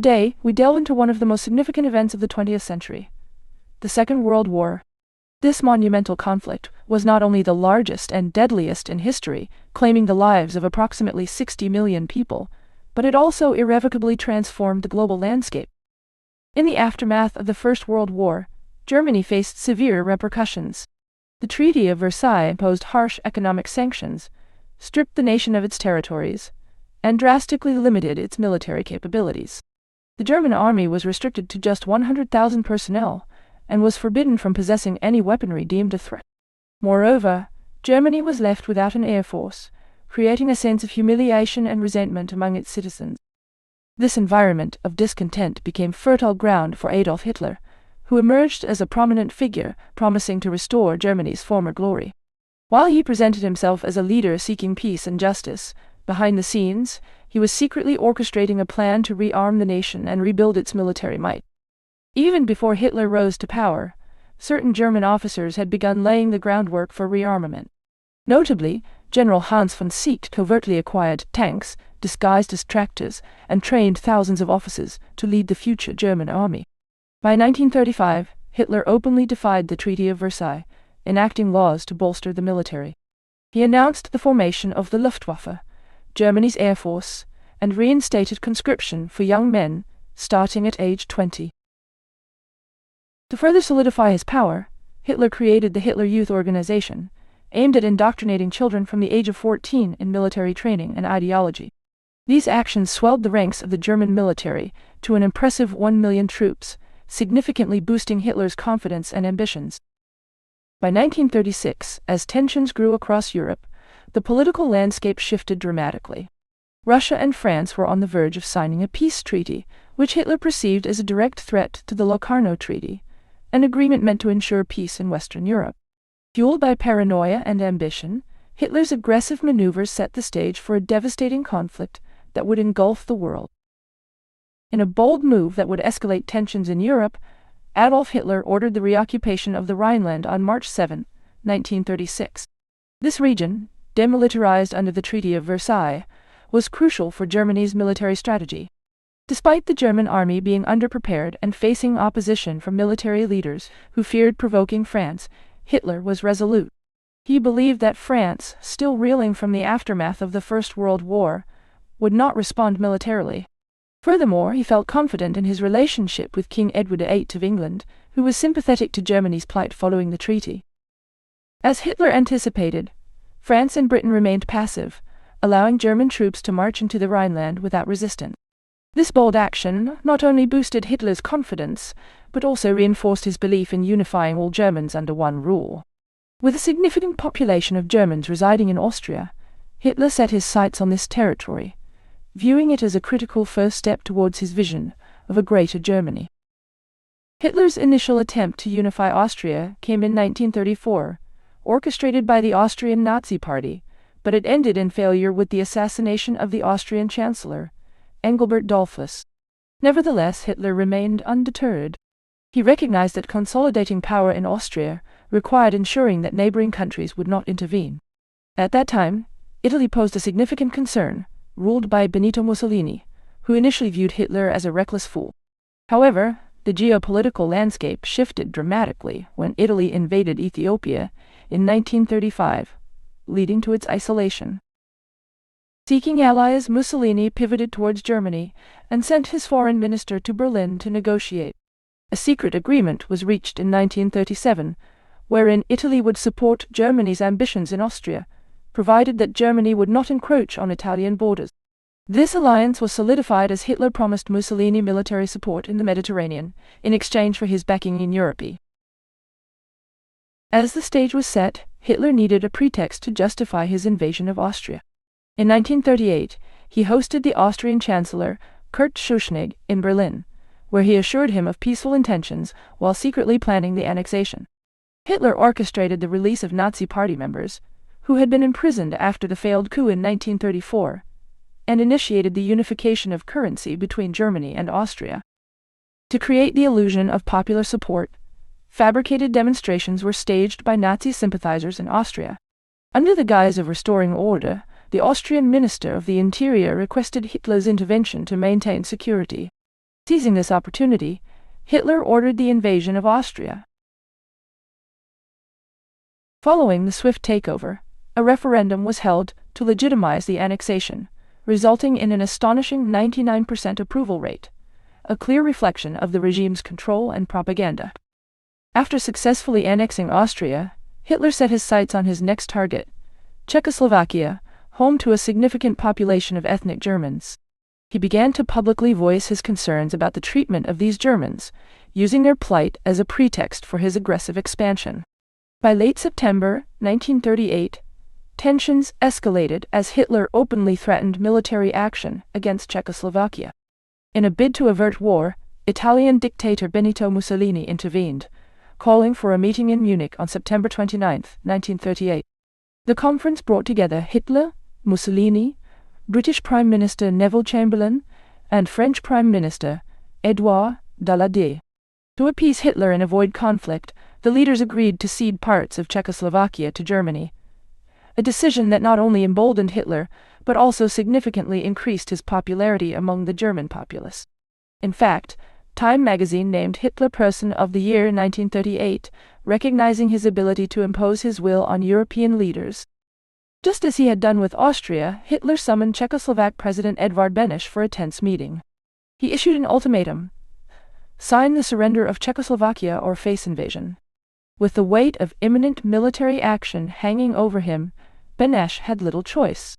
Today, we delve into one of the most significant events of the 20th century, the Second World War. This monumental conflict was not only the largest and deadliest in history, claiming the lives of approximately 60 million people, but it also irrevocably transformed the global landscape. In the aftermath of the First World War, Germany faced severe repercussions. The Treaty of Versailles imposed harsh economic sanctions, stripped the nation of its territories, and drastically limited its military capabilities. The German army was restricted to just 100,000 personnel, and was forbidden from possessing any weaponry deemed a threat. Moreover, Germany was left without an air force, creating a sense of humiliation and resentment among its citizens. This environment of discontent became fertile ground for Adolf Hitler, who emerged as a prominent figure, promising to restore Germany's former glory. While he presented himself as a leader seeking peace and justice, behind the scenes, he was secretly orchestrating a plan to rearm the nation and rebuild its military might. Even before Hitler rose to power, certain German officers had begun laying the groundwork for rearmament. Notably, General Hans von Seeckt covertly acquired tanks, disguised as tractors, and trained thousands of officers to lead the future German army. By 1935, Hitler openly defied the Treaty of Versailles, enacting laws to bolster the military. He announced the formation of the Luftwaffe, Germany's air force, and reinstated conscription for young men, starting at age 20. To further solidify his power, Hitler created the Hitler Youth Organization, aimed at indoctrinating children from the age of 14 in military training and ideology. These actions swelled the ranks of the German military to an impressive 1 million troops, significantly boosting Hitler's confidence and ambitions. By 1936, as tensions grew across Europe, the political landscape shifted dramatically. Russia and France were on the verge of signing a peace treaty, which Hitler perceived as a direct threat to the Locarno Treaty, an agreement meant to ensure peace in Western Europe. Fueled by paranoia and ambition, Hitler's aggressive maneuvers set the stage for a devastating conflict that would engulf the world. In a bold move that would escalate tensions in Europe, Adolf Hitler ordered the reoccupation of the Rhineland on March 7, 1936. This region, demilitarized under the Treaty of Versailles, was crucial for Germany's military strategy. Despite the German army being underprepared and facing opposition from military leaders who feared provoking France, Hitler was resolute. He believed that France, still reeling from the aftermath of the First World War, would not respond militarily. Furthermore, he felt confident in his relationship with King Edward VIII of England, who was sympathetic to Germany's plight following the treaty. As Hitler anticipated, France and Britain remained passive, allowing German troops to march into the Rhineland without resistance. This bold action not only boosted Hitler's confidence, but also reinforced his belief in unifying all Germans under one rule. With a significant population of Germans residing in Austria, Hitler set his sights on this territory, viewing it as a critical first step towards his vision of a greater Germany. Hitler's initial attempt to unify Austria came in 1934, orchestrated by the Austrian Nazi Party, but it ended in failure with the assassination of the Austrian Chancellor, Engelbert Dollfuss. Nevertheless, Hitler remained undeterred. He recognized that consolidating power in Austria required ensuring that neighboring countries would not intervene. At that time, Italy posed a significant concern, ruled by Benito Mussolini, who initially viewed Hitler as a reckless fool. However, the geopolitical landscape shifted dramatically when Italy invaded Ethiopia in 1935, leading to its isolation. Seeking allies, Mussolini pivoted towards Germany and sent his foreign minister to Berlin to negotiate. A secret agreement was reached in 1937, wherein Italy would support Germany's ambitions in Austria, provided that Germany would not encroach on Italian borders. This alliance was solidified as Hitler promised Mussolini military support in the Mediterranean, in exchange for his backing in Europe. As the stage was set, Hitler needed a pretext to justify his invasion of Austria. In 1938, he hosted the Austrian Chancellor, Kurt Schuschnigg, in Berlin, where he assured him of peaceful intentions while secretly planning the annexation. Hitler orchestrated the release of Nazi Party members, who had been imprisoned after the failed coup in 1934, and initiated the unification of currency between Germany and Austria. To create the illusion of popular support, fabricated demonstrations were staged by Nazi sympathizers in Austria. Under the guise of restoring order, the Austrian Minister of the Interior requested Hitler's intervention to maintain security. Seizing this opportunity, Hitler ordered the invasion of Austria. Following the swift takeover, a referendum was held to legitimize the annexation, resulting in an astonishing 99% approval rate, a clear reflection of the regime's control and propaganda. After successfully annexing Austria, Hitler set his sights on his next target, Czechoslovakia, home to a significant population of ethnic Germans. He began to publicly voice his concerns about the treatment of these Germans, using their plight as a pretext for his aggressive expansion. By late September 1938, tensions escalated as Hitler openly threatened military action against Czechoslovakia. In a bid to avert war, Italian dictator Benito Mussolini intervened, calling for a meeting in Munich on September 29, 1938. The conference brought together Hitler, Mussolini, British Prime Minister Neville Chamberlain, and French Prime Minister Édouard Daladier. To appease Hitler and avoid conflict, the leaders agreed to cede parts of Czechoslovakia to Germany, a decision that not only emboldened Hitler, but also significantly increased his popularity among the German populace. In fact, Time magazine named Hitler Person of the Year 1938, recognizing his ability to impose his will on European leaders. Just as he had done with Austria, Hitler summoned Czechoslovak President Edvard Beneš for a tense meeting. He issued an ultimatum: sign the surrender of Czechoslovakia or face invasion. With the weight of imminent military action hanging over him, Beneš had little choice.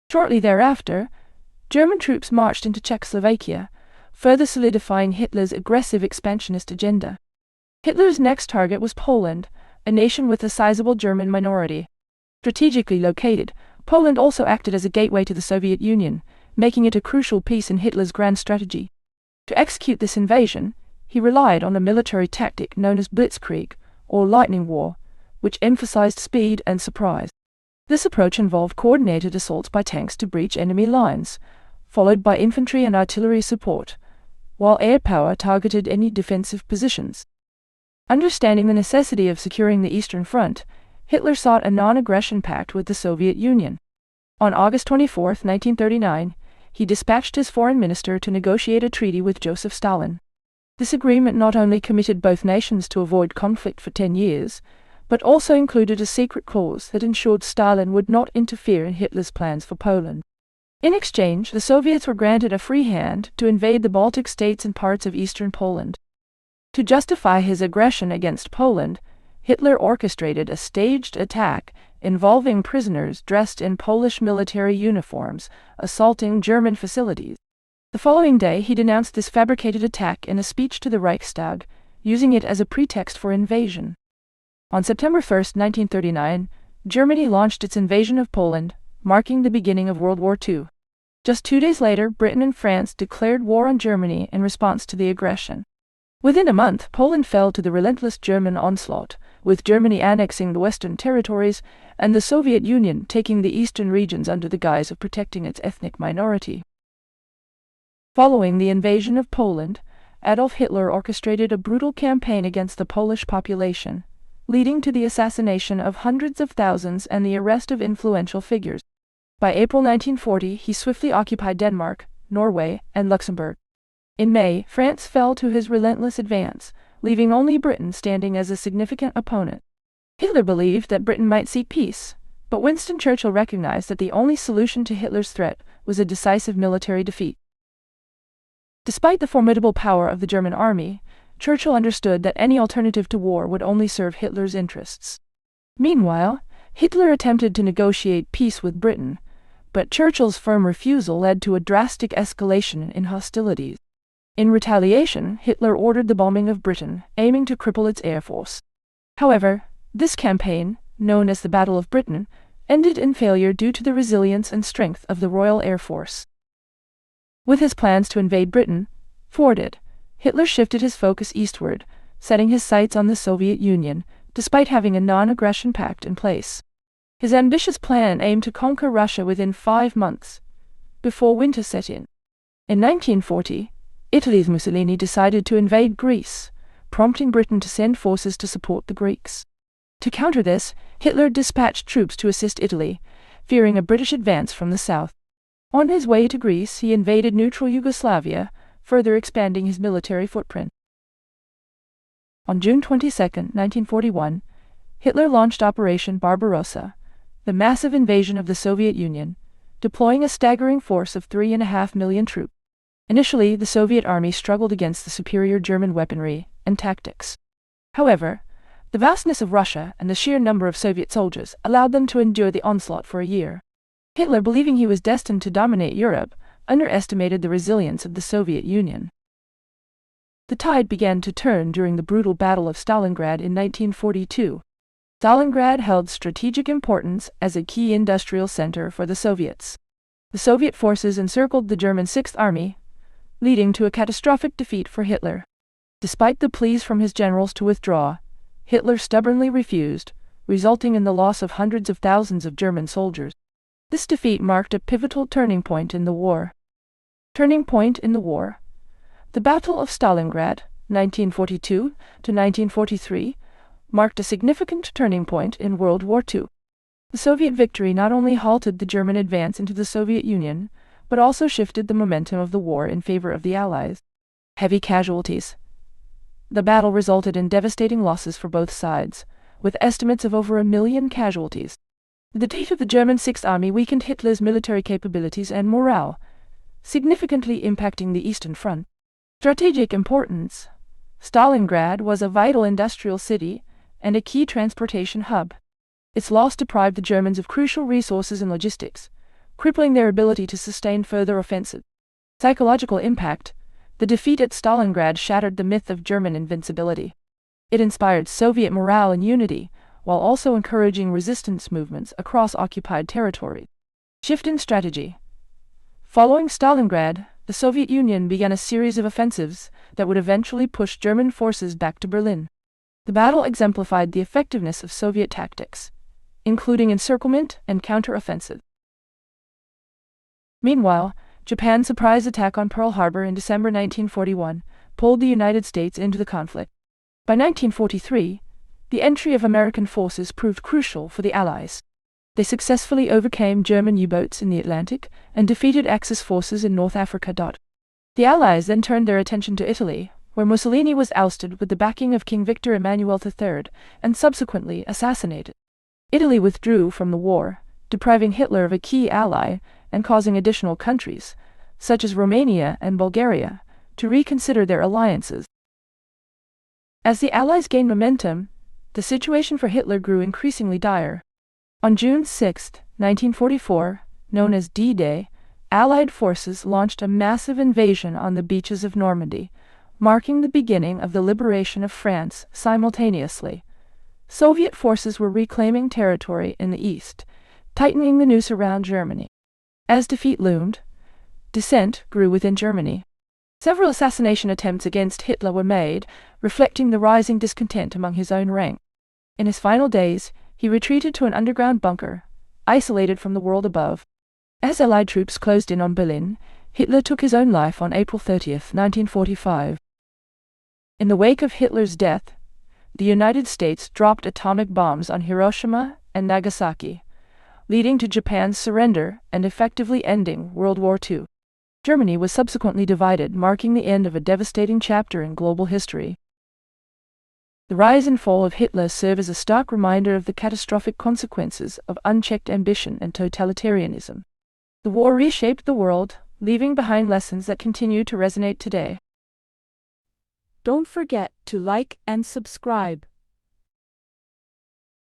Shortly thereafter, German troops marched into Czechoslovakia, further solidifying Hitler's aggressive expansionist agenda. Hitler's next target was Poland, a nation with a sizable German minority. Strategically located, Poland also acted as a gateway to the Soviet Union, making it a crucial piece in Hitler's grand strategy. To execute this invasion, he relied on a military tactic known as blitzkrieg, or lightning war, which emphasized speed and surprise. This approach involved coordinated assaults by tanks to breach enemy lines, followed by infantry and artillery support, while air power targeted any defensive positions. Understanding the necessity of securing the Eastern Front, Hitler sought a non-aggression pact with the Soviet Union. On August 24, 1939, he dispatched his foreign minister to negotiate a treaty with Joseph Stalin. This agreement not only committed both nations to avoid conflict for 10 years, but also included a secret clause that ensured Stalin would not interfere in Hitler's plans for Poland. In exchange, the Soviets were granted a free hand to invade the Baltic states and parts of eastern Poland. To justify his aggression against Poland, Hitler orchestrated a staged attack involving prisoners dressed in Polish military uniforms, assaulting German facilities. The following day, he denounced this fabricated attack in a speech to the Reichstag, using it as a pretext for invasion. On September 1, 1939, Germany launched its invasion of Poland, marking the beginning of World War II. Just 2 days later, Britain and France declared war on Germany in response to the aggression. Within a month, Poland fell to the relentless German onslaught, with Germany annexing the Western territories and the Soviet Union taking the eastern regions under the guise of protecting its ethnic minority. Following the invasion of Poland, Adolf Hitler orchestrated a brutal campaign against the Polish population, leading to the assassination of hundreds of thousands and the arrest of influential figures. By April 1940, he swiftly occupied Denmark, Norway, and Luxembourg. In May, France fell to his relentless advance, leaving only Britain standing as a significant opponent. Hitler believed that Britain might seek peace, but Winston Churchill recognized that the only solution to Hitler's threat was a decisive military defeat. Despite the formidable power of the German army, Churchill understood that any alternative to war would only serve Hitler's interests. Meanwhile, Hitler attempted to negotiate peace with Britain, but Churchill's firm refusal led to a drastic escalation in hostilities. In retaliation, Hitler ordered the bombing of Britain, aiming to cripple its air force. However, this campaign, known as the Battle of Britain, ended in failure due to the resilience and strength of the Royal Air Force. With his plans to invade Britain thwarted, Hitler shifted his focus eastward, setting his sights on the Soviet Union, despite having a non-aggression pact in place. His ambitious plan aimed to conquer Russia within 5 months, before winter set in. In 1940, Italy's Mussolini decided to invade Greece, prompting Britain to send forces to support the Greeks. To counter this, Hitler dispatched troops to assist Italy, fearing a British advance from the south. On his way to Greece, he invaded neutral Yugoslavia, further expanding his military footprint. On June 22, 1941, Hitler launched Operation Barbarossa, the massive invasion of the Soviet Union, deploying a staggering force of 3.5 million troops. Initially, the Soviet army struggled against the superior German weaponry and tactics. However, the vastness of Russia and the sheer number of Soviet soldiers allowed them to endure the onslaught for a year. Hitler, believing he was destined to dominate Europe, underestimated the resilience of the Soviet Union. The tide began to turn during the brutal Battle of Stalingrad in 1942. Stalingrad held strategic importance as a key industrial center for the Soviets. The Soviet forces encircled the German Sixth Army, leading to a catastrophic defeat for Hitler. Despite the pleas from his generals to withdraw, Hitler stubbornly refused, resulting in the loss of hundreds of thousands of German soldiers. This defeat marked a pivotal turning point in the war. Turning point in the war. The Battle of Stalingrad, 1942 to 1943, marked a significant turning point in World War II. The Soviet victory not only halted the German advance into the Soviet Union, but also shifted the momentum of the war in favor of the Allies. Heavy casualties. The battle resulted in devastating losses for both sides, with estimates of over 1 million casualties. The defeat of the German Sixth Army weakened Hitler's military capabilities and morale, significantly impacting the Eastern Front. Strategic importance. Stalingrad was a vital industrial city and a key transportation hub. Its loss deprived the Germans of crucial resources and logistics, crippling their ability to sustain further offensives. Psychological impact. The defeat at Stalingrad shattered the myth of German invincibility. It inspired Soviet morale and unity, while also encouraging resistance movements across occupied territory. Shift in strategy. Following Stalingrad, the Soviet Union began a series of offensives that would eventually push German forces back to Berlin. The battle exemplified the effectiveness of Soviet tactics, including encirclement and counter-offensive. Meanwhile, Japan's surprise attack on Pearl Harbor in December 1941 pulled the United States into the conflict. By 1943, the entry of American forces proved crucial for the Allies. They successfully overcame German U-boats in the Atlantic and defeated Axis forces in North Africa. The Allies then turned their attention to Italy, where Mussolini was ousted with the backing of King Victor Emmanuel III and subsequently assassinated. Italy withdrew from the war, depriving Hitler of a key ally and causing additional countries, such as Romania and Bulgaria, to reconsider their alliances. As the Allies gained momentum, the situation for Hitler grew increasingly dire. On June 6, 1944, known as D-Day, Allied forces launched a massive invasion on the beaches of Normandy, marking the beginning of the liberation of France simultaneously. Soviet forces were reclaiming territory in the east, tightening the noose around Germany. As defeat loomed, dissent grew within Germany. Several assassination attempts against Hitler were made, reflecting the rising discontent among his own rank. In his final days, he retreated to an underground bunker, isolated from the world above. As Allied troops closed in on Berlin, Hitler took his own life on April 30, 1945. In the wake of Hitler's death, the United States dropped atomic bombs on Hiroshima and Nagasaki, leading to Japan's surrender and effectively ending World War II. Germany was subsequently divided, marking the end of a devastating chapter in global history. The rise and fall of Hitler serve as a stark reminder of the catastrophic consequences of unchecked ambition and totalitarianism. The war reshaped the world, leaving behind lessons that continue to resonate today. Don't forget to like and subscribe.